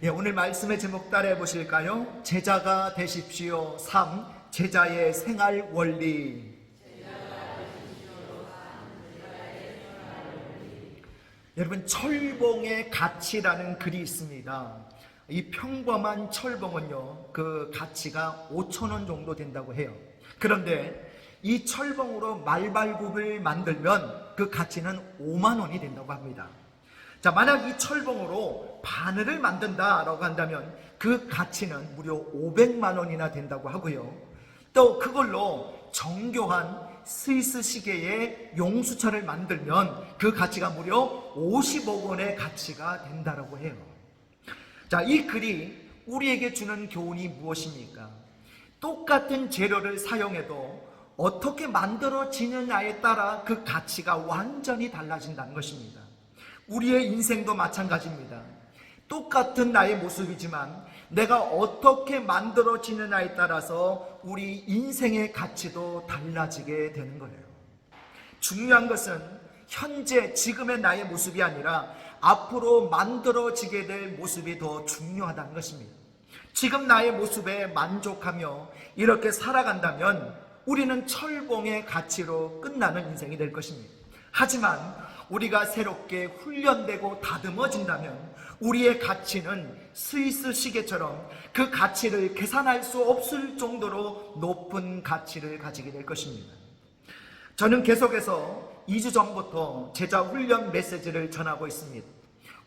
예, 오늘 말씀의 제목 따라해 보실까요? 제자가 되십시오. 3. 제자의 생활 원리. 여러분, 철봉의 가치라는 글이 있습니다. 이 평범한 철봉은요, 그 가치가 5,000원 정도 된다고 해요. 그런데 이 철봉으로 말발굽을 만들면 그 가치는 5만 원이 된다고 합니다. 자, 만약 이 철봉으로 바늘을 만든다라고 한다면 그 가치는 무려 500만 원이나 된다고 하고요. 또 그걸로 정교한 스위스 시계의 용수철을 만들면 그 가치가 무려 50억 원의 가치가 된다고 해요. 자, 이 글이 우리에게 주는 교훈이 무엇입니까? 똑같은 재료를 사용해도 어떻게 만들어지느냐에 따라 그 가치가 완전히 달라진다는 것입니다. 우리의 인생도 마찬가지입니다. 똑같은 나의 모습이지만 내가 어떻게 만들어지느냐에 따라서 우리 인생의 가치도 달라지게 되는 거예요. 중요한 것은 현재 지금의 나의 모습이 아니라 앞으로 만들어지게 될 모습이 더 중요하다는 것입니다. 지금 나의 모습에 만족하며 이렇게 살아간다면 우리는 철봉의 가치로 끝나는 인생이 될 것입니다. 하지만 우리가 새롭게 훈련되고 다듬어진다면 우리의 가치는 스위스 시계처럼 그 가치를 계산할 수 없을 정도로 높은 가치를 가지게 될 것입니다. 저는 계속해서 2주 전부터 제자 훈련 메시지를 전하고 있습니다.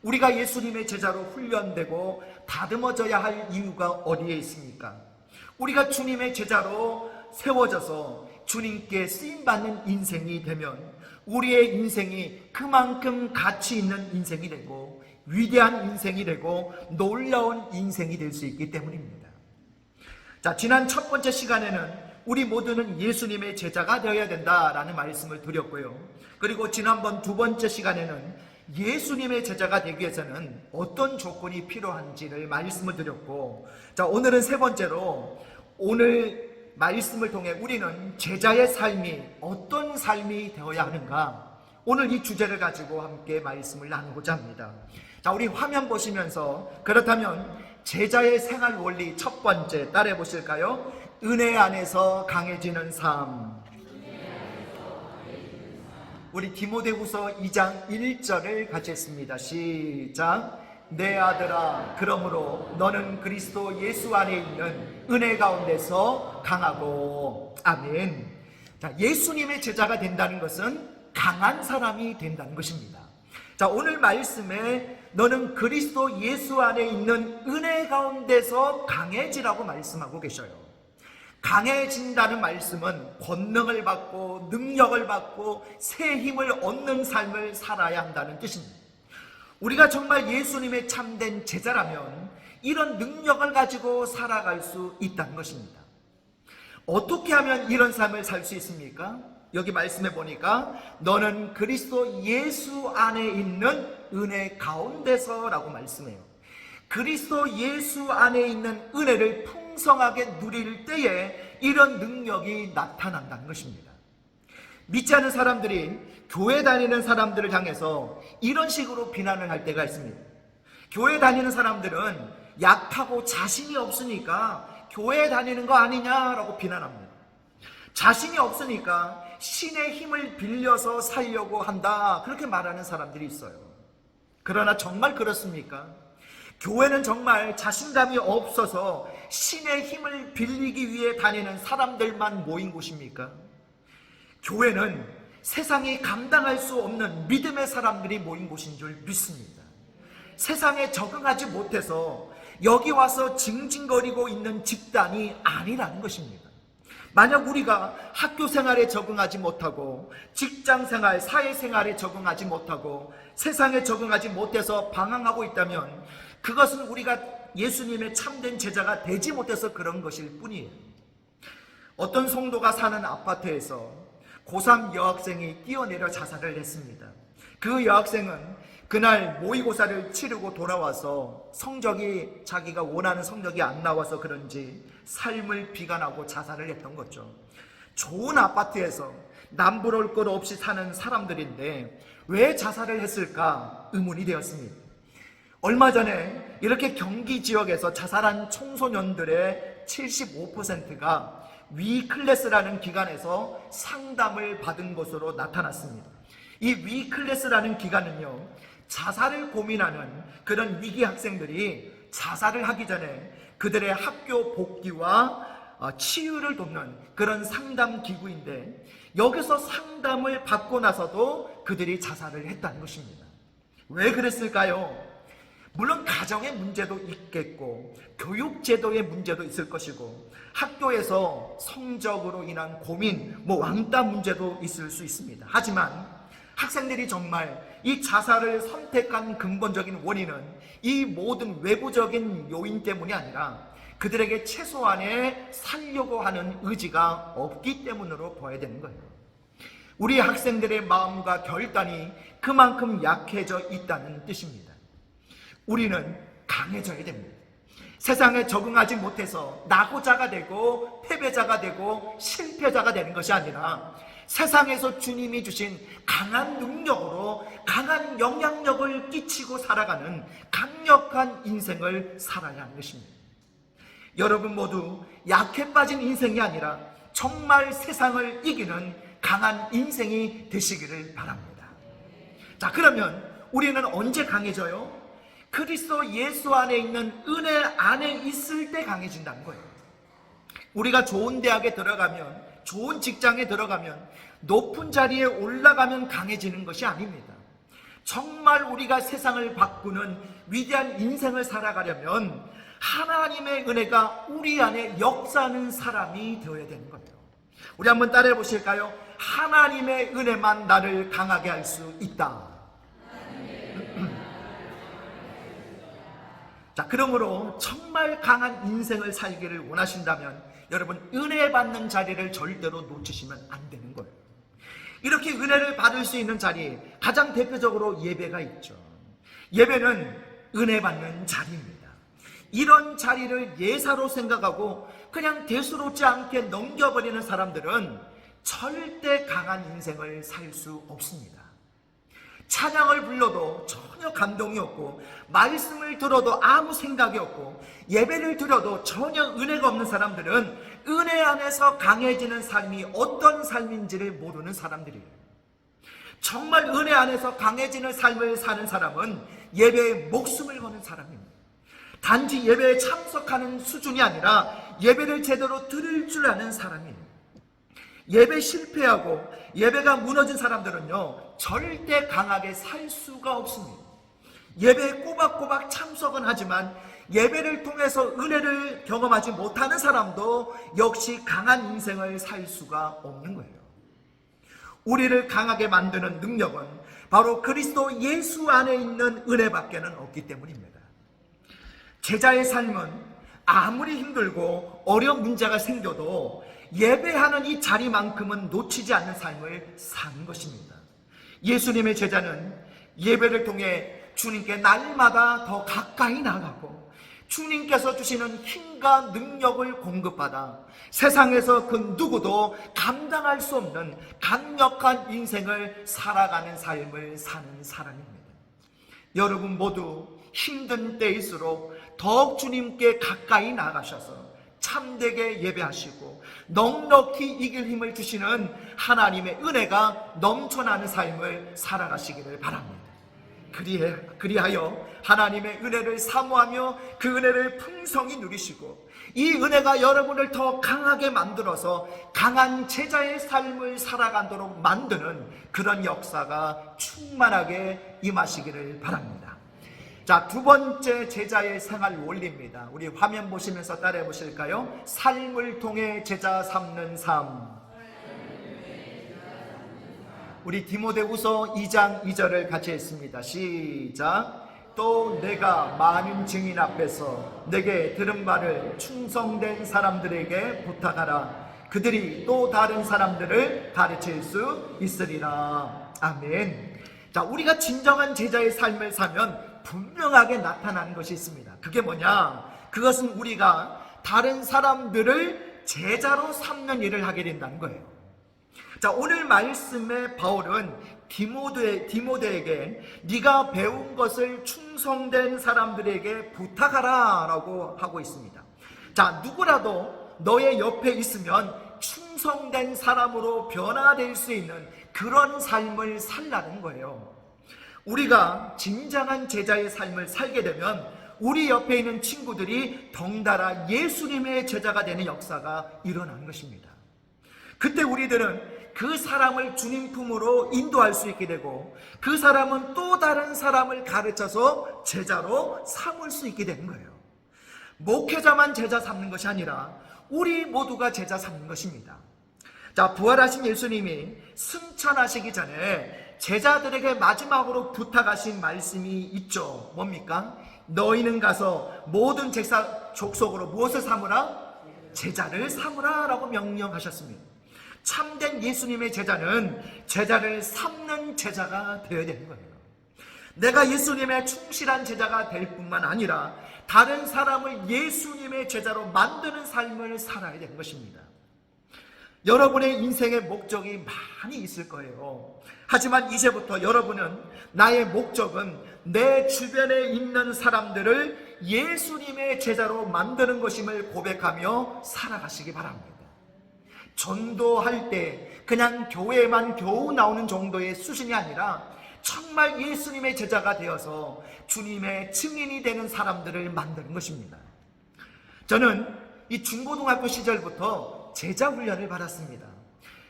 우리가 예수님의 제자로 훈련되고 다듬어져야 할 이유가 어디에 있습니까? 우리가 주님의 제자로 세워져서 주님께 쓰임받는 인생이 되면 우리의 인생이 그만큼 가치 있는 인생이 되고 위대한 인생이 되고 놀라운 인생이 될 수 있기 때문입니다. 자, 지난 첫 번째 시간에는 우리 모두는 예수님의 제자가 되어야 된다라는 말씀을 드렸고요. 그리고 지난번 두 번째 시간에는 예수님의 제자가 되기 위해서는 어떤 조건이 필요한지를 말씀을 드렸고, 자, 오늘은 세 번째로 오늘 말씀을 통해 우리는 제자의 삶이 어떤 삶이 되어야 하는가, 오늘 이 주제를 가지고 함께 말씀을 나누고자 합니다. 자, 우리 화면 보시면서 그렇다면 제자의 생활 원리 첫 번째 따라해 보실까요? 은혜 안에서 강해지는 삶. 우리 디모데후서 2장 1절을 같이 했습니다. 시작. 내 아들아, 그러므로 너는 그리스도 예수 안에 있는 은혜 가운데서 강하고. 아멘. 자, 예수님의 제자가 된다는 것은 강한 사람이 된다는 것입니다. 자, 오늘 말씀에 너는 그리스도 예수 안에 있는 은혜 가운데서 강해지라고 말씀하고 계셔요. 강해진다는 말씀은 권능을 받고 능력을 받고 새 힘을 얻는 삶을 살아야 한다는 뜻입니다. 우리가 정말 예수님의 참된 제자라면 이런 능력을 가지고 살아갈 수 있다는 것입니다. 어떻게 하면 이런 삶을 살 수 있습니까? 여기 말씀해 보니까 너는 그리스도 예수 안에 있는 은혜 가운데서 라고 말씀해요. 그리스도 예수 안에 있는 은혜를 풍성하게 누릴 때에 이런 능력이 나타난다는 것입니다. 믿지 않는 사람들이 교회 다니는 사람들을 향해서 이런 식으로 비난을 할 때가 있습니다. 교회 다니는 사람들은 약하고 자신이 없으니까 교회 다니는 거 아니냐라고 비난합니다. 자신이 없으니까 신의 힘을 빌려서 살려고 한다, 그렇게 말하는 사람들이 있어요. 그러나 정말 그렇습니까? 교회는 정말 자신감이 없어서 신의 힘을 빌리기 위해 다니는 사람들만 모인 곳입니까? 교회는 세상이 감당할 수 없는 믿음의 사람들이 모인 곳인 줄 믿습니다. 세상에 적응하지 못해서 여기 와서 징징거리고 있는 집단이 아니라는 것입니다. 만약 우리가 학교 생활에 적응하지 못하고 직장 생활, 사회 생활에 적응하지 못하고 세상에 적응하지 못해서 방황하고 있다면 그것은 우리가 예수님의 참된 제자가 되지 못해서 그런 것일 뿐이에요. 어떤 성도가 사는 아파트에서 고3 여학생이 뛰어내려 자살을 했습니다. 그 여학생은 그날 모의고사를 치르고 돌아와서 성적이 자기가 원하는 성적이 안 나와서 그런지 삶을 비관하고 자살을 했던 거죠. 좋은 아파트에서 남부러울 것 없이 사는 사람들인데 왜 자살을 했을까 의문이 되었습니다. 얼마 전에 이렇게 경기 지역에서 자살한 청소년들의 75%가 위클래스라는 기관에서 상담을 받은 것으로 나타났습니다. 이 위클래스라는 기관은요, 자살을 고민하는 그런 위기 학생들이 자살을 하기 전에 그들의 학교 복귀와 치유를 돕는 그런 상담 기구인데, 여기서 상담을 받고 나서도 그들이 자살을 했다는 것입니다. 왜 그랬을까요? 물론 가정의 문제도 있겠고 교육 제도의 문제도 있을 것이고 학교에서 성적으로 인한 고민, 왕따 문제도 있을 수 있습니다. 하지만 학생들이 정말 이 자살을 선택한 근본적인 원인은 이 모든 외부적인 요인 때문이 아니라 그들에게 최소한의 살려고 하는 의지가 없기 때문으로 보아야 되는 거예요. 우리 학생들의 마음과 결단이 그만큼 약해져 있다는 뜻입니다. 우리는 강해져야 됩니다. 세상에 적응하지 못해서 낙오자가 되고 패배자가 되고 실패자가 되는 것이 아니라 세상에서 주님이 주신 강한 능력으로 강한 영향력을 끼치고 살아가는 강력한 인생을 살아야 하는 것입니다. 여러분 모두 약해 빠진 인생이 아니라 정말 세상을 이기는 강한 인생이 되시기를 바랍니다. 자, 그러면 우리는 언제 강해져요? 그리스도 예수 안에 있는 은혜 안에 있을 때 강해진다는 거예요. 우리가 좋은 대학에 들어가면, 좋은 직장에 들어가면, 높은 자리에 올라가면 강해지는 것이 아닙니다. 정말 우리가 세상을 바꾸는 위대한 인생을 살아가려면 하나님의 은혜가 우리 안에 역사하는 사람이 되어야 되는 거예요. 우리 한번 따라해 보실까요? 하나님의 은혜만 나를 강하게 할 수 있다. 자, 그러므로 정말 강한 인생을 살기를 원하신다면 여러분, 은혜 받는 자리를 절대로 놓치시면 안 되는 거예요. 이렇게 은혜를 받을 수 있는 자리, 가장 대표적으로 예배가 있죠. 예배는 은혜 받는 자리입니다. 이런 자리를 예사로 생각하고 그냥 대수롭지 않게 넘겨버리는 사람들은 절대 강한 인생을 살 수 없습니다. 찬양을 불러도 전혀 감동이 없고, 말씀을 들어도 아무 생각이 없고, 예배를 드려도 전혀 은혜가 없는 사람들은 은혜 안에서 강해지는 삶이 어떤 삶인지를 모르는 사람들이에요. 정말 은혜 안에서 강해지는 삶을 사는 사람은 예배에 목숨을 거는 사람입니다. 단지 예배에 참석하는 수준이 아니라 예배를 제대로 드릴 줄 아는 사람이에요. 예배 실패하고 예배가 무너진 사람들은요, 절대 강하게 살 수가 없습니다. 예배에 꼬박꼬박 참석은 하지만 예배를 통해서 은혜를 경험하지 못하는 사람도 역시 강한 인생을 살 수가 없는 거예요. 우리를 강하게 만드는 능력은 바로 그리스도 예수 안에 있는 은혜밖에는 없기 때문입니다. 제자의 삶은 아무리 힘들고 어려운 문제가 생겨도 예배하는 이 자리만큼은 놓치지 않는 삶을 사는 것입니다. 예수님의 제자는 예배를 통해 주님께 날마다 더 가까이 나가고 주님께서 주시는 힘과 능력을 공급받아 세상에서 그 누구도 감당할 수 없는 강력한 인생을 살아가는 삶을 사는 사람입니다. 여러분 모두 힘든 때일수록 더욱 주님께 가까이 나가셔서 참되게 예배하시고 넉넉히 이길 힘을 주시는 하나님의 은혜가 넘쳐나는 삶을 살아가시기를 바랍니다. 그리하여 하나님의 은혜를 사모하며 그 은혜를 풍성히 누리시고 이 은혜가 여러분을 더 강하게 만들어서 강한 제자의 삶을 살아가도록 만드는 그런 역사가 충만하게 임하시기를 바랍니다. 자, 두 번째 제자의 생활 원리입니다. 우리 화면 보시면서 따라해 보실까요? 삶을 통해 제자 삼는 삶. 우리 디모데후서 2장 2절을 같이 했습니다. 시작. 또 내가 많은 증인 앞에서 내게 들은 말을 충성된 사람들에게 부탁하라. 그들이 또 다른 사람들을 가르칠 수 있으리라. 아멘. 자, 우리가 진정한 제자의 삶을 사면 분명하게 나타나는 것이 있습니다. 그게 뭐냐? 그것은 우리가 다른 사람들을 제자로 삼는 일을 하게 된다는 거예요. 자, 오늘 말씀에 바울은 디모데에게 네가 배운 것을 충성된 사람들에게 부탁하라 라고 하고 있습니다. 자, 누구라도 너의 옆에 있으면 충성된 사람으로 변화될 수 있는 그런 삶을 살라는 거예요. 우리가 진정한 제자의 삶을 살게 되면 우리 옆에 있는 친구들이 덩달아 예수님의 제자가 되는 역사가 일어나는 것입니다. 그때 우리들은 그 사람을 주님 품으로 인도할 수 있게 되고 그 사람은 또 다른 사람을 가르쳐서 제자로 삼을 수 있게 되는 거예요. 목회자만 제자 삼는 것이 아니라 우리 모두가 제자 삼는 것입니다. 자, 부활하신 예수님이 승천하시기 전에 제자들에게 마지막으로 부탁하신 말씀이 있죠. 뭡니까? 너희는 가서 모든 족속으로 무엇을 삼으라? 제자를 삼으라 라고 명령하셨습니다. 참된 예수님의 제자는 제자를 삼는 제자가 되어야 되는 거예요. 내가 예수님의 충실한 제자가 될 뿐만 아니라 다른 사람을 예수님의 제자로 만드는 삶을 살아야 되는 것입니다. 여러분의 인생의 목적이 많이 있을 거예요. 하지만 이제부터 여러분은 나의 목적은 내 주변에 있는 사람들을 예수님의 제자로 만드는 것임을 고백하며 살아가시기 바랍니다. 전도할 때 그냥 교회만 겨우 나오는 정도의 수준이 아니라 정말 예수님의 제자가 되어서 주님의 증인이 되는 사람들을 만드는 것입니다. 저는 이 중고등학교 시절부터 제자 훈련을 받았습니다.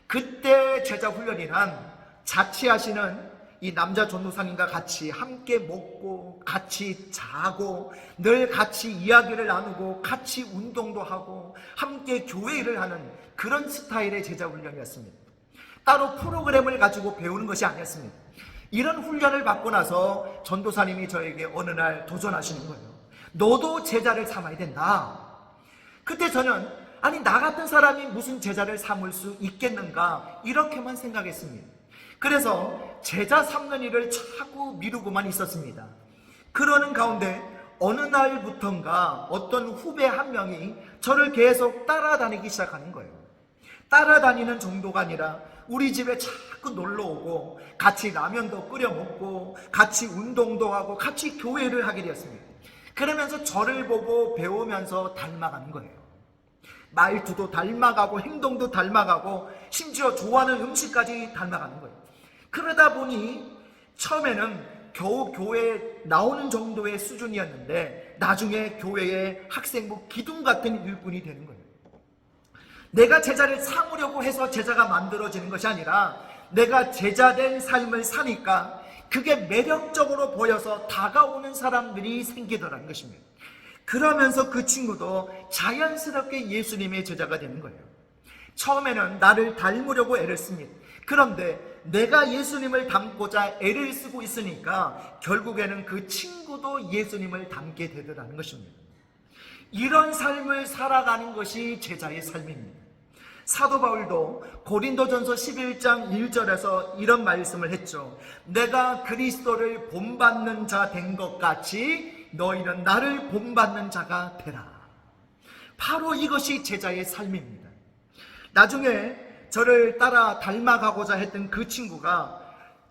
그때 제자 훈련이란 자취하시는 이 남자 전도사님과 같이 함께 먹고 같이 자고 늘 같이 이야기를 나누고 같이 운동도 하고 함께 교회 일을 하는 그런 스타일의 제자 훈련이었습니다. 따로 프로그램을 가지고 배우는 것이 아니었습니다. 이런 훈련을 받고 나서 전도사님이 저에게 어느 날 도전하시는 거예요. 너도 제자를 삼아야 된다. 그때 저는 아니 나 같은 사람이 무슨 제자를 삼을 수 있겠는가 이렇게만 생각했습니다. 그래서 제자 삼는 일을 자꾸 미루고만 있었습니다. 그러는 가운데 어느 날부턴가 어떤 후배 한 명이 저를 계속 따라다니기 시작하는 거예요. 따라다니는 정도가 아니라 우리 집에 자꾸 놀러오고 같이 라면도 끓여 먹고 같이 운동도 하고 같이 교회를 하게 되었습니다. 그러면서 저를 보고 배우면서 닮아가는 거예요. 말투도 닮아가고 행동도 닮아가고 심지어 좋아하는 음식까지 닮아가는 거예요. 그러다 보니 처음에는 겨우 교회에 나오는 정도의 수준이었는데 나중에 교회의 학생부 기둥 같은 일꾼이 되는 거예요. 내가 제자를 삼으려고 해서 제자가 만들어지는 것이 아니라 내가 제자된 삶을 사니까 그게 매력적으로 보여서 다가오는 사람들이 생기더라는 것입니다. 그러면서 그 친구도 자연스럽게 예수님의 제자가 되는 거예요. 처음에는 나를 닮으려고 애를 씁니다. 그런데 내가 예수님을 닮고자 애를 쓰고 있으니까 결국에는 그 친구도 예수님을 닮게 되더라는 것입니다. 이런 삶을 살아가는 것이 제자의 삶입니다. 사도 바울도 고린도전서 11장 1절에서 이런 말씀을 했죠. 내가 그리스도를 본받는 자 된 것 같이 너희는 나를 본받는 자가 되라. 바로 이것이 제자의 삶입니다. 나중에 저를 따라 닮아가고자 했던 그 친구가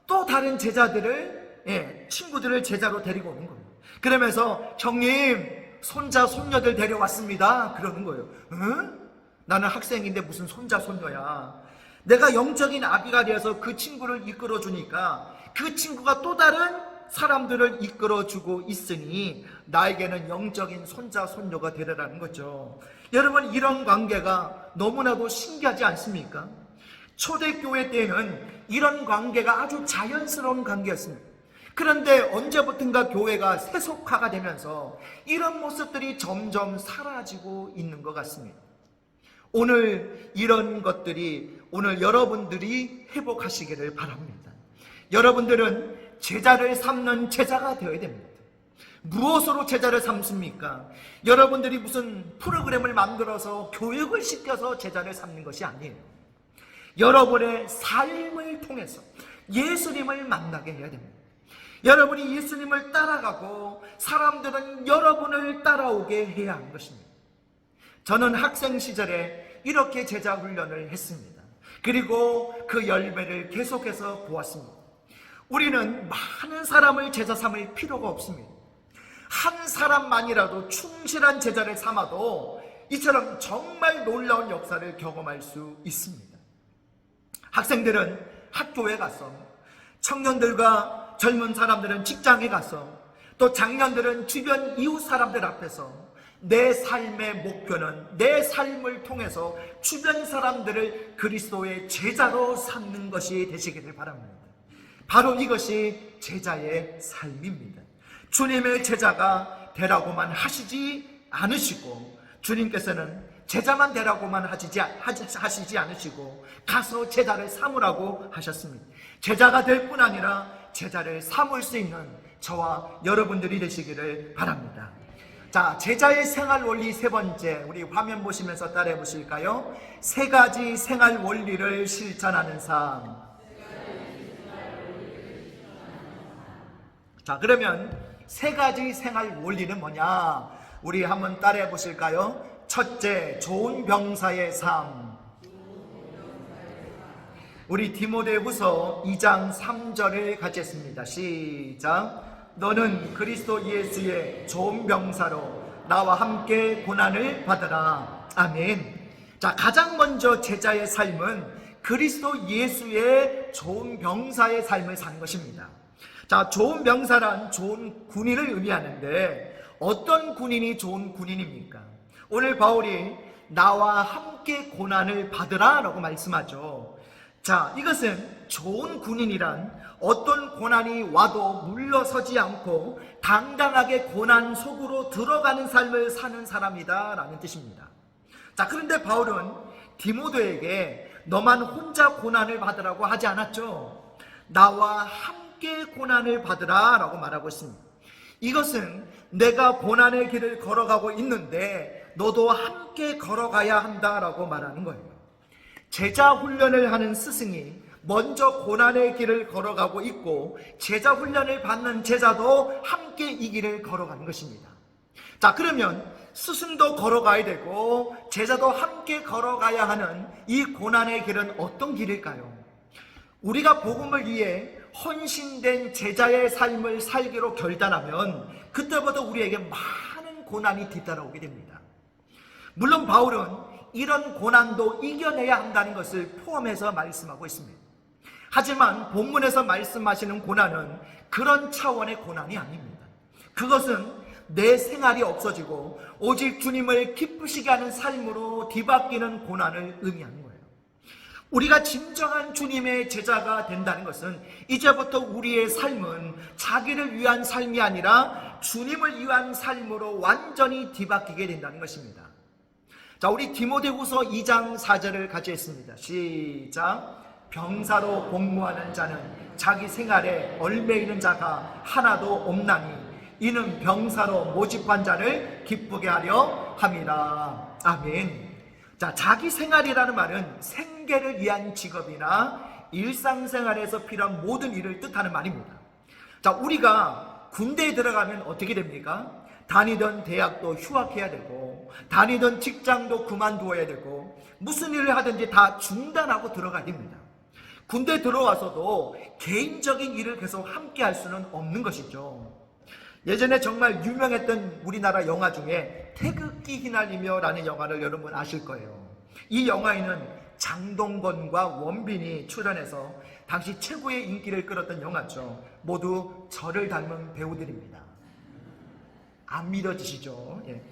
또 다른 제자들을 친구들을 제자로 데리고 오는 거예요. 그러면서 형님 손자 손녀들 데려왔습니다 그러는 거예요. 응? 나는 학생인데 무슨 손자 손녀야. 내가 영적인 아비가 되어서 그 친구를 이끌어주니까 그 친구가 또 다른 사람들을 이끌어주고 있으니 나에게는 영적인 손자 손녀가 되려라는 거죠. 여러분 이런 관계가 너무나도 신기하지 않습니까? 초대교회 때에는 이런 관계가 아주 자연스러운 관계였습니다. 그런데 언제부턴가 교회가 세속화가 되면서 이런 모습들이 점점 사라지고 있는 것 같습니다. 오늘 이런 것들이 오늘 여러분들이 회복하시기를 바랍니다. 여러분들은 제자를 삼는 제자가 되어야 됩니다. 무엇으로 제자를 삼습니까? 여러분들이 무슨 프로그램을 만들어서 교육을 시켜서 제자를 삼는 것이 아니에요. 여러분의 삶을 통해서 예수님을 만나게 해야 됩니다. 여러분이 예수님을 따라가고 사람들은 여러분을 따라오게 해야 하는 것입니다. 저는 학생 시절에 이렇게 제자 훈련을 했습니다. 그리고 그 열매를 계속해서 보았습니다. 우리는 많은 사람을 제자 삼을 필요가 없습니다. 한 사람만이라도 충실한 제자를 삼아도 이처럼 정말 놀라운 역사를 경험할 수 있습니다. 학생들은 학교에 가서, 청년들과 젊은 사람들은 직장에 가서, 또 장년들은 주변 이웃 사람들 앞에서 내 삶의 목표는 내 삶을 통해서 주변 사람들을 그리스도의 제자로 삼는 것이 되시기를 바랍니다. 바로 이것이 제자의 삶입니다. 주님의 제자가 되라고만 하시지 않으시고, 주님께서는 제자만 되라고만 하시지 않으시고 가서 제자를 삼으라고 하셨습니다. 제자가 될 뿐 아니라 제자를 삼을 수 있는 저와 여러분들이 되시기를 바랍니다. 자, 제자의 생활 원리 세 번째, 우리 화면 보시면서 따라해 보실까요? 세 가지 생활 원리를 실천하는 삶. 자, 그러면 세 가지 생활 원리는 뭐냐? 우리 한번 따라해 보실까요? 첫째, 좋은 병사의 삶. 우리 디모데후서 2장 3절을 같이 했습니다. 시작. 너는 그리스도 예수의 좋은 병사로 나와 함께 고난을 받으라. 아멘. 자, 가장 먼저 제자의 삶은 그리스도 예수의 좋은 병사의 삶을 사는 것입니다. 자, 좋은 병사란 좋은 군인을 의미하는데 어떤 군인이 좋은 군인입니까? 오늘 바울이 나와 함께 고난을 받으라 라고 말씀하죠. 자, 이것은 좋은 군인이란 어떤 고난이 와도 물러서지 않고 당당하게 고난 속으로 들어가는 삶을 사는 사람이다 라는 뜻입니다. 자, 그런데 바울은 디모데에게 너만 혼자 고난을 받으라고 하지 않았죠. 나와 함께 고난을 받으라 라고 말하고 있습니다. 이것은 내가 고난의 길을 걸어가고 있는데 너도 함께 걸어가야 한다라고 말하는 거예요. 제자 훈련을 하는 스승이 먼저 고난의 길을 걸어가고 있고 제자 훈련을 받는 제자도 함께 이 길을 걸어가는 것입니다. 자, 그러면 스승도 걸어가야 되고 제자도 함께 걸어가야 하는 이 고난의 길은 어떤 길일까요? 우리가 복음을 위해 헌신된 제자의 삶을 살기로 결단하면 그때부터 우리에게 많은 고난이 뒤따라오게 됩니다. 물론 바울은 이런 고난도 이겨내야 한다는 것을 포함해서 말씀하고 있습니다. 하지만 본문에서 말씀하시는 고난은 그런 차원의 고난이 아닙니다. 그것은 내 생활이 없어지고 오직 주님을 기쁘시게 하는 삶으로 뒤바뀌는 고난을 의미하는 거예요. 우리가 진정한 주님의 제자가 된다는 것은 이제부터 우리의 삶은 자기를 위한 삶이 아니라 주님을 위한 삶으로 완전히 뒤바뀌게 된다는 것입니다. 자, 우리 디모데후서 2장 4절을 같이 했습니다. 시작. 병사로 복무하는 자는 자기 생활에 얽매이는 자가 하나도 없나니 이는 병사로 모집한 자를 기쁘게 하려 함이라. 아멘. 자, 자기 생활이라는 말은 생계를 위한 직업이나 일상생활에서 필요한 모든 일을 뜻하는 말입니다. 자, 우리가 군대에 들어가면 어떻게 됩니까? 다니던 대학도 휴학해야 되고 다니던 직장도 그만두어야 되고 무슨 일을 하든지 다 중단하고 들어가야 됩니다. 군대 들어와서도 개인적인 일을 계속 함께 할 수는 없는 것이죠. 예전에 정말 유명했던 우리나라 영화 중에 태극기 휘날리며 라는 영화를 여러분 아실 거예요. 이 영화에는 장동건과 원빈이 출연해서 당시 최고의 인기를 끌었던 영화죠. 모두 저를 닮은 배우들입니다. 안 믿어지시죠? 예.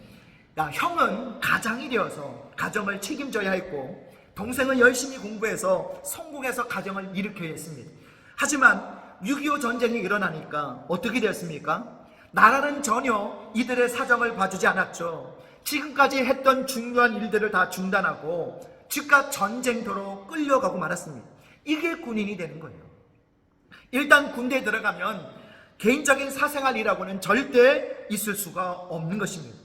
형은 가장이 되어서 가정을 책임져야 했고 동생은 열심히 공부해서 성공해서 가정을 일으켜야 했습니다. 하지만 6.25 전쟁이 일어나니까 어떻게 되었습니까? 나라는 전혀 이들의 사정을 봐주지 않았죠. 지금까지 했던 중요한 일들을 다 중단하고 즉각 전쟁터로 끌려가고 말았습니다. 이게 군인이 되는 거예요. 일단 군대에 들어가면 개인적인 사생활이라고는 절대 있을 수가 없는 것입니다.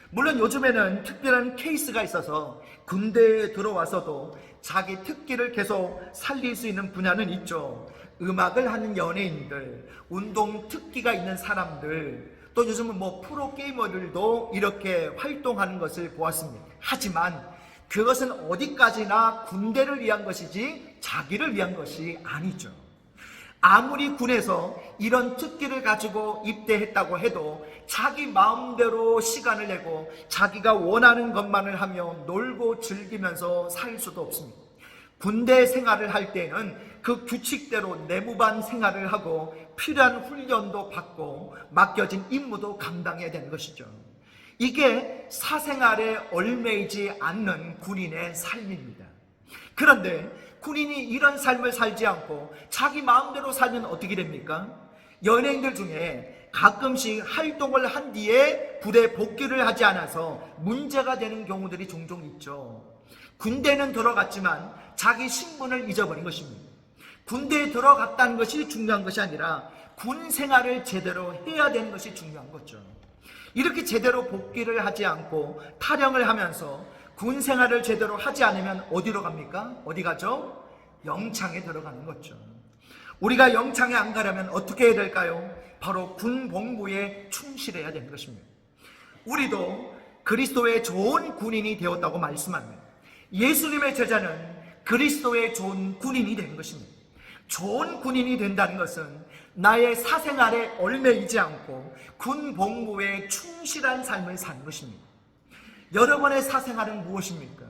물론 요즘에는 특별한 케이스가 있어서 군대에 들어와서도 자기 특기를 계속 살릴 수 있는 분야는 있죠. 음악을 하는 연예인들, 운동 특기가 있는 사람들, 또 요즘은 프로게이머들도 이렇게 활동하는 것을 보았습니다. 하지만 그것은 어디까지나 군대를 위한 것이지 자기를 위한 것이 아니죠. 아무리 군에서 이런 특기를 가지고 입대했다고 해도 자기 마음대로 시간을 내고 자기가 원하는 것만을 하며 놀고 즐기면서 살 수도 없습니다. 군대 생활을 할 때는 그 규칙대로 내무반 생활을 하고 필요한 훈련도 받고 맡겨진 임무도 감당해야 되는 것이죠. 이게 사생활에 얽매이지 않는 군인의 삶입니다. 그런데 군인이 이런 삶을 살지 않고 자기 마음대로 살면 어떻게 됩니까? 연예인들 중에 가끔씩 활동을 한 뒤에 부대 복귀를 하지 않아서 문제가 되는 경우들이 종종 있죠. 군대는 들어갔지만 자기 신분을 잊어버린 것입니다. 군대에 들어갔다는 것이 중요한 것이 아니라 군 생활을 제대로 해야 되는 것이 중요한 거죠. 이렇게 제대로 복귀를 하지 않고 탈영을 하면서 군 생활을 제대로 하지 않으면 어디로 갑니까? 어디 가죠? 영창에 들어가는 거죠. 우리가 영창에 안 가려면 어떻게 해야 될까요? 바로 군 복무에 충실해야 되는 것입니다. 우리도 그리스도의 좋은 군인이 되었다고 말씀합니다. 예수님의 제자는 그리스도의 좋은 군인이 되는 것입니다. 좋은 군인이 된다는 것은 나의 사생활에 얽매이지 않고 군 복무에 충실한 삶을 사는 것입니다. 여러분의 사생활은 무엇입니까?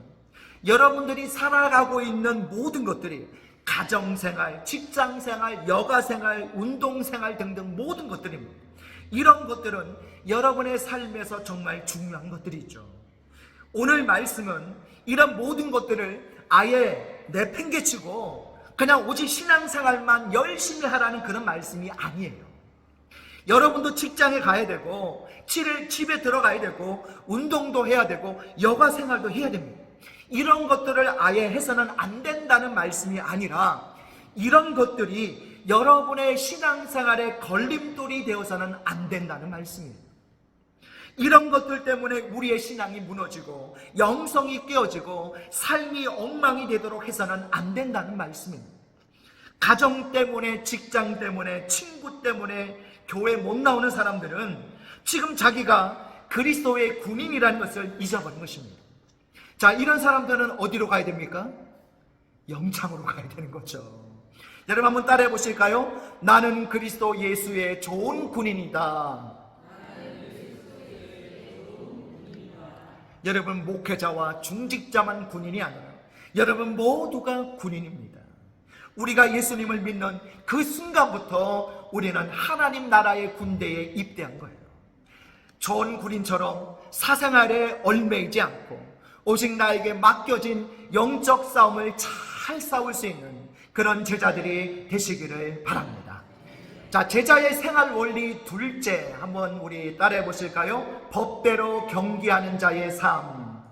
여러분들이 살아가고 있는 모든 것들이 가정생활, 직장생활, 여가생활, 운동생활 등등 모든 것들입니다. 이런 것들은 여러분의 삶에서 정말 중요한 것들이죠. 오늘 말씀은 이런 모든 것들을 아예 내팽개치고 그냥 오직 신앙생활만 열심히 하라는 그런 말씀이 아니에요. 여러분도 직장에 가야 되고 집에 들어가야 되고 운동도 해야 되고 여가생활도 해야 됩니다. 이런 것들을 아예 해서는 안 된다는 말씀이 아니라 이런 것들이 여러분의 신앙생활에 걸림돌이 되어서는 안 된다는 말씀이에요. 이런 것들 때문에 우리의 신앙이 무너지고 영성이 깨어지고 삶이 엉망이 되도록 해서는 안 된다는 말씀입니다. 가정 때문에, 직장 때문에, 친구 때문에 교회 못 나오는 사람들은 지금 자기가 그리스도의 군인이라는 것을 잊어버린 것입니다. 자, 이런 사람들은 어디로 가야 됩니까? 영창으로 가야 되는 거죠. 여러분 한번 따라해 보실까요? 나는 그리스도 예수의 좋은 군인이다. 여러분 목회자와 중직자만 군인이 아니라 여러분 모두가 군인입니다. 우리가 예수님을 믿는 그 순간부터 우리는 하나님 나라의 군대에 입대한 거예요. 좋은 군인처럼 사생활에 얽매이지 않고 오직 나에게 맡겨진 영적 싸움을 잘 싸울 수 있는 그런 제자들이 되시기를 바랍니다. 자, 제자의 생활 원리 둘째 한번 우리 따라해 보실까요? 법대로 경기하는 자의 삶.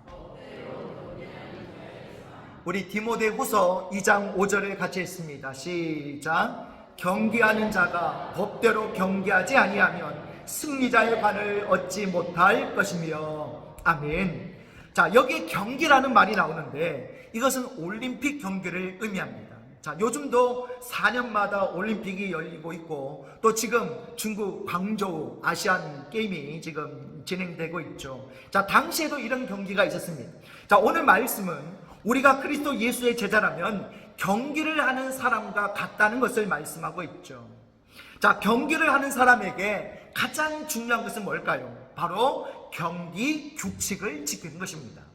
우리 디모데후서 2장 5절을 같이 했습니다. 시작. 경기하는 자가 법대로 경기하지 아니하면 승리자의 관을 얻지 못할 것이며. 아멘. 자, 여기 경기라는 말이 나오는데 이것은 올림픽 경기를 의미합니다. 자, 요즘도 4년마다 올림픽이 열리고 있고 또 지금 중국 광저우 아시안 게임이 지금 진행되고 있죠. 자, 당시에도 이런 경기가 있었습니다. 자, 오늘 말씀은 우리가 그리스도 예수의 제자라면 경기를 하는 사람과 같다는 것을 말씀하고 있죠. 자, 경기를 하는 사람에게 가장 중요한 것은 뭘까요? 바로 경기 규칙을 지키는 것입니다.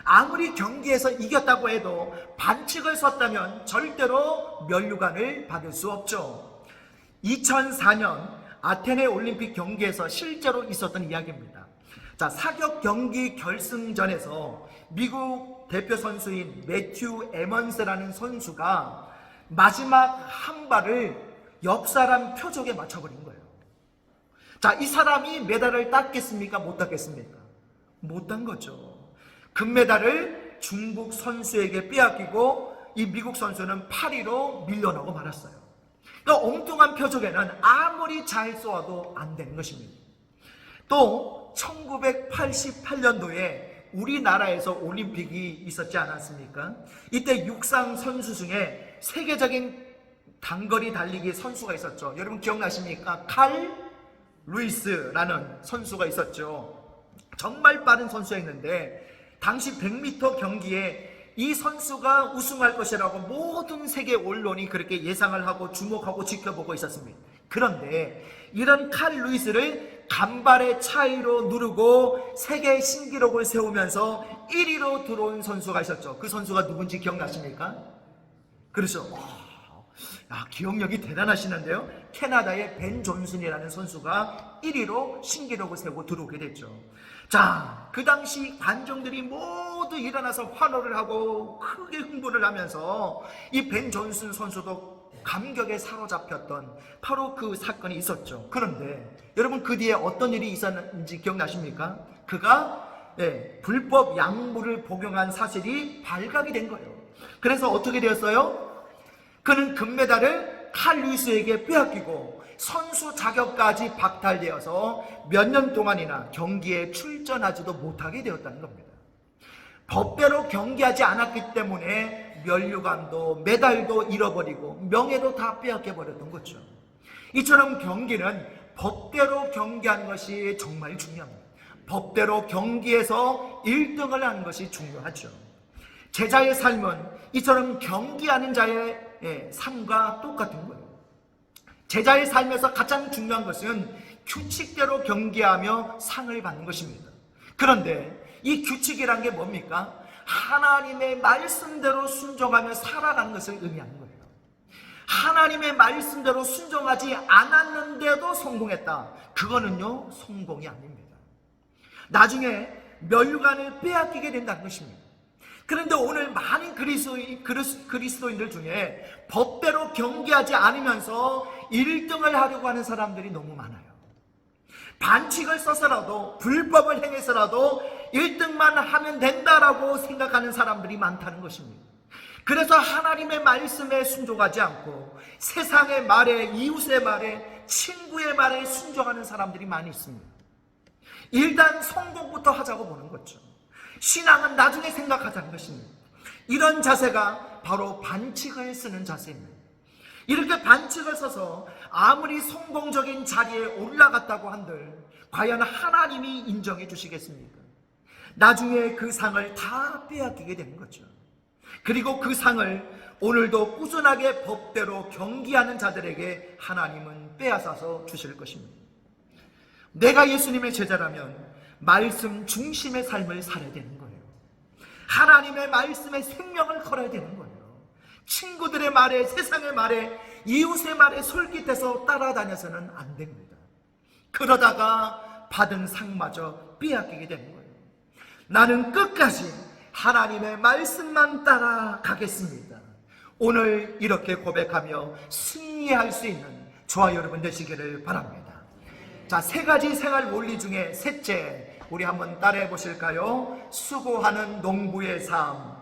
아무리 경기에서 이겼다고 해도 반칙을 썼다면 절대로 면류관을 받을 수 없죠. 2004년 아테네 올림픽 경기에서 실제로 있었던 이야기입니다. 자, 사격 경기 결승전에서 미국 대표 선수인 매튜 에먼스라는 선수가 마지막 한 발을 옆 사람 표적에 맞춰버린 거예요. 자, 이 사람이 메달을 땄겠습니까? 못 땄겠습니까? 못 딴 거죠. 금메달을 중국 선수에게 빼앗기고 이 미국 선수는 8위로 밀려나고 말았어요. 그러니까 엉뚱한 표적에는 아무리 잘 쏘아도 안 되는 것입니다. 또 1988년도에 우리나라에서 올림픽이 있었지 않았습니까? 이때 육상 선수 중에 세계적인 단거리 달리기 선수가 있었죠. 여러분 기억나십니까? 칼 루이스라는 선수가 있었죠. 정말 빠른 선수였는데 당시 100m 경기에 이 선수가 우승할 것이라고 모든 세계 언론이 그렇게 예상을 하고 주목하고 지켜보고 있었습니다. 그런데 이런 칼 루이스를 간발의 차이로 누르고 세계 신기록을 세우면서 1위로 들어온 선수가 있었죠. 그 선수가 누군지 기억나십니까? 그렇죠. 기억력이 대단하시는데요. 캐나다의 벤 존슨이라는 선수가 1위로 신기록을 세우고 들어오게 됐죠. 자, 그 당시 관중들이 모두 일어나서 환호를 하고 크게 흥분을 하면서 이 벤 존슨 선수도 감격에 사로잡혔던 바로 그 사건이 있었죠. 그런데 여러분, 그 뒤에 어떤 일이 있었는지 기억나십니까? 그가 불법 약물을 복용한 사실이 발각이 된 거예요. 그래서 어떻게 되었어요? 그는 금메달을 칼 루이스에게 빼앗기고 선수 자격까지 박탈되어서 몇 년 동안이나 경기에 출전하지도 못하게 되었다는 겁니다. 법대로 경기하지 않았기 때문에 면류관도 메달도 잃어버리고 명예도 다 빼앗겨 버렸던 거죠. 이처럼 경기는 법대로 경기하는 것이 정말 중요합니다. 법대로 경기에서 1등을 하는 것이 중요하죠. 제자의 삶은 이처럼 경기하는 자의 삶과 똑같은 거예요. 제자의 삶에서 가장 중요한 것은 규칙대로 경기하며 상을 받는 것입니다. 그런데 이 규칙이란 게 뭡니까? 하나님의 말씀대로 순종하며 살아가는 것을 의미하는 거예요. 하나님의 말씀대로 순종하지 않았는데도 성공했다. 그거는요, 성공이 아닙니다. 나중에 면류관을 빼앗기게 된다는 것입니다. 그런데 오늘 많은 그리스도인들 중에 법대로 경기하지 않으면서 1등을 하려고 하는 사람들이 너무 많아요. 반칙을 써서라도 불법을 행해서라도 1등만 하면 된다라고 생각하는 사람들이 많다는 것입니다. 그래서 하나님의 말씀에 순종하지 않고 세상의 말에, 이웃의 말에, 친구의 말에 순종하는 사람들이 많이 있습니다. 일단 성공부터 하자고 보는 거죠. 신앙은 나중에 생각하자는 것입니다. 이런 자세가 바로 반칙을 쓰는 자세입니다. 이렇게 반칙을 써서 아무리 성공적인 자리에 올라갔다고 한들 과연 하나님이 인정해 주시겠습니까? 나중에 그 상을 다 빼앗기게 되는 거죠. 그리고 그 상을 오늘도 꾸준하게 법대로 경기하는 자들에게 하나님은 빼앗아서 주실 것입니다. 내가 예수님의 제자라면 말씀 중심의 삶을 살아야 되는 거예요. 하나님의 말씀에 생명을 걸어야 되는 거예요. 친구들의 말에, 세상의 말에, 이웃의 말에 솔깃해서 따라다녀서는 안 됩니다. 그러다가 받은 상마저 빼앗기게 되는 거예요. 나는 끝까지 하나님의 말씀만 따라가겠습니다. 오늘 이렇게 고백하며 승리할 수 있는 저와 여러분 되시기를 바랍니다. 자, 3가지 생활 원리 중에 셋째, 우리 한번 따라해 보실까요? 수고하는 농부의 삶.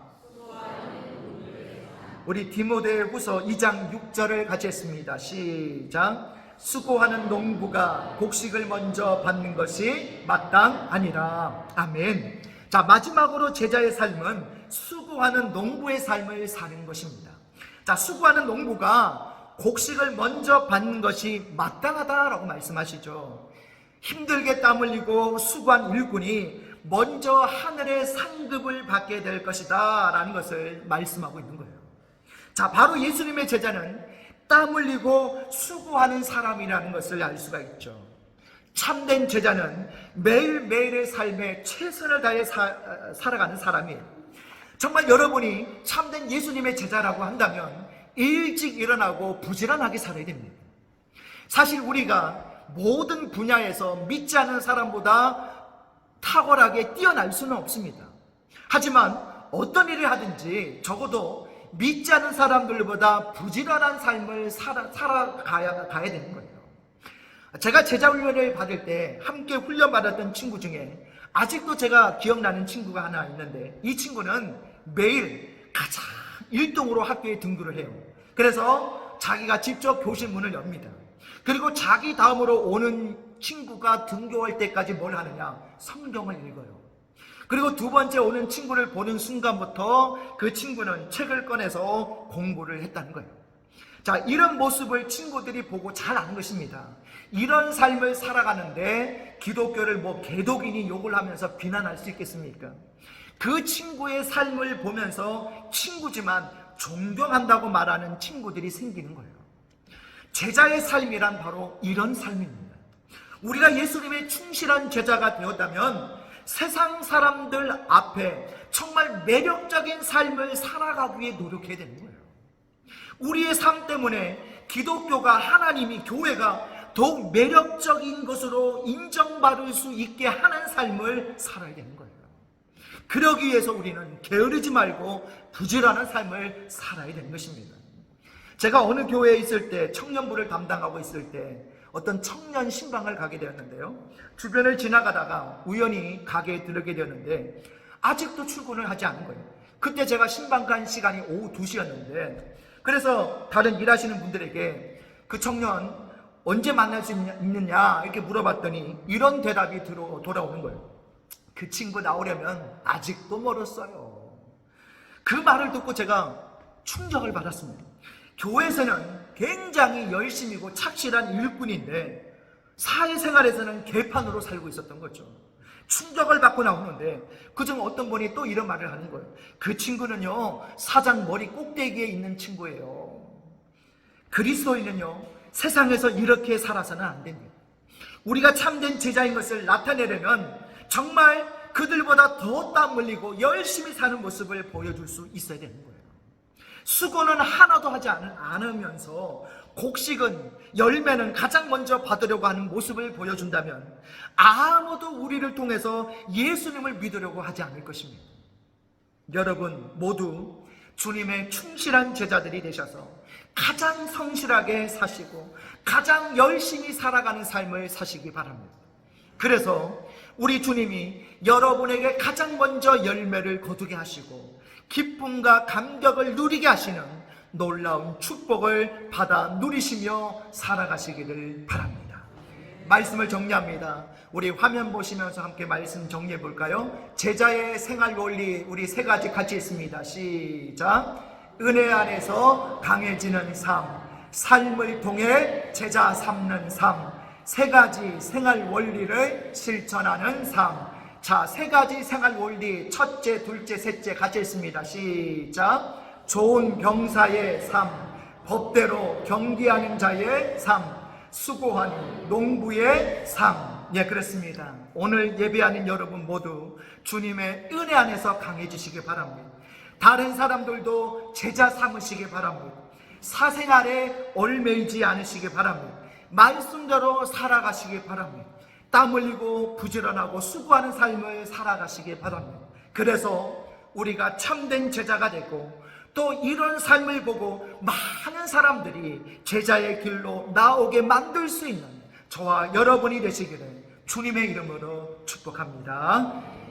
우리 디모데후서 2장 6절을 같이 했습니다. 시작. 수고하는 농부가 곡식을 먼저 받는 것이 마땅 아니라. 아멘. 자, 마지막으로 제자의 삶은 수고하는 농부의 삶을 사는 것입니다. 자, 수고하는 농부가 곡식을 먼저 받는 것이 마땅하다라고 말씀하시죠. 힘들게 땀 흘리고 수고한 일꾼이 먼저 하늘의 상급을 받게 될 것이다 라는 것을 말씀하고 있는 거예요. 자, 바로 예수님의 제자는 땀 흘리고 수고하는 사람이라는 것을 알 수가 있죠. 참된 제자는 매일매일의 삶에 최선을 다해 살아가는 사람이에요. 정말 여러분이 참된 예수님의 제자라고 한다면 일찍 일어나고 부지런하게 살아야 됩니다. 사실 우리가 모든 분야에서 믿지 않는 사람보다 탁월하게 뛰어날 수는 없습니다. 하지만 어떤 일을 하든지 적어도 믿지 않는 사람들보다 부지런한 삶을 살아가야 되는 거예요. 제가 제자훈련을 받을 때 함께 훈련받았던 친구 중에 아직도 제가 기억나는 친구가 하나 있는데, 이 친구는 매일 가장 1등으로 학교에 등교를 해요. 그래서 자기가 직접 교실 문을 엽니다. 그리고 자기 다음으로 오는 친구가 등교할 때까지 뭘 하느냐? 성경을 읽어요. 그리고 두 번째 오는 친구를 보는 순간부터 그 친구는 책을 꺼내서 공부를 했다는 거예요. 자, 이런 모습을 친구들이 보고 잘 아는 것입니다. 이런 삶을 살아가는데 기독교를 개독이니 욕을 하면서 비난할 수 있겠습니까? 그 친구의 삶을 보면서 친구지만 존경한다고 말하는 친구들이 생기는 거예요. 제자의 삶이란 바로 이런 삶입니다. 우리가 예수님의 충실한 제자가 되었다면 세상 사람들 앞에 정말 매력적인 삶을 살아가기 위해 노력해야 되는 거예요. 우리의 삶 때문에 기독교가, 하나님이, 교회가 더욱 매력적인 것으로 인정받을 수 있게 하는 삶을 살아야 되는 거예요. 그러기 위해서 우리는 게으르지 말고 부지런한 삶을 살아야 되는 것입니다. 제가 어느 교회에 있을 때, 청년부를 담당하고 있을 때 어떤 청년 신방을 가게 되었는데요, 주변을 지나가다가 우연히 가게에 들르게 되었는데 아직도 출근을 하지 않은 거예요. 그때 제가 신방 간 시간이 오후 2시였는데 그래서 다른 일하시는 분들에게 그 청년 언제 만날 수 있느냐 이렇게 물어봤더니 이런 대답이 돌아오는 거예요. 그 친구 나오려면 아직도 멀었어요. 그 말을 듣고 제가 충격을 받았습니다. 교회에서는 굉장히 열심이고 착실한 일꾼인데 사회생활에서는 개판으로 살고 있었던 거죠. 충격을 받고 나오는데 그중 어떤 분이 또 이런 말을 하는 거예요. 그 친구는요, 사장 머리 꼭대기에 있는 친구예요. 그리스도인은요, 세상에서 이렇게 살아서는 안 됩니다. 우리가 참된 제자인 것을 나타내려면 정말 그들보다 더 땀 흘리고 열심히 사는 모습을 보여줄 수 있어야 되는 거예요. 수고는 하나도 하지 않으면서 곡식은, 열매는 가장 먼저 받으려고 하는 모습을 보여준다면 아무도 우리를 통해서 예수님을 믿으려고 하지 않을 것입니다. 여러분 모두 주님의 충실한 제자들이 되셔서 가장 성실하게 사시고 가장 열심히 살아가는 삶을 사시기 바랍니다. 그래서 우리 주님이 여러분에게 가장 먼저 열매를 거두게 하시고 기쁨과 감격을 누리게 하시는 놀라운 축복을 받아 누리시며 살아가시기를 바랍니다. 말씀을 정리합니다. 우리 화면 보시면서 함께 말씀 정리해 볼까요? 제자의 생활 원리 우리 세 가지 같이 있습니다. 시작. 은혜 안에서 강해지는 삶, 삶을 통해 제자 삼는 삶, 세 가지 생활 원리를 실천하는 삶. 자, 세 가지 생활 원리, 첫째, 둘째, 셋째 같이 있습니다. 시작. 좋은 병사의 삶, 법대로 경기하는 자의 삶, 수고하는 농부의 삶. 예, 그렇습니다. 오늘 예배하는 여러분 모두 주님의 은혜 안에서 강해지시기 바랍니다. 다른 사람들도 제자 삼으시기 바랍니다. 사생활에 얽매이지 않으시기 바랍니다. 말씀대로 살아가시기 바랍니다. 땀 흘리고 부지런하고 수고하는 삶을 살아가시기 바랍니다. 그래서 우리가 참된 제자가 되고 또 이런 삶을 보고 많은 사람들이 제자의 길로 나오게 만들 수 있는 저와 여러분이 되시기를 주님의 이름으로 축복합니다.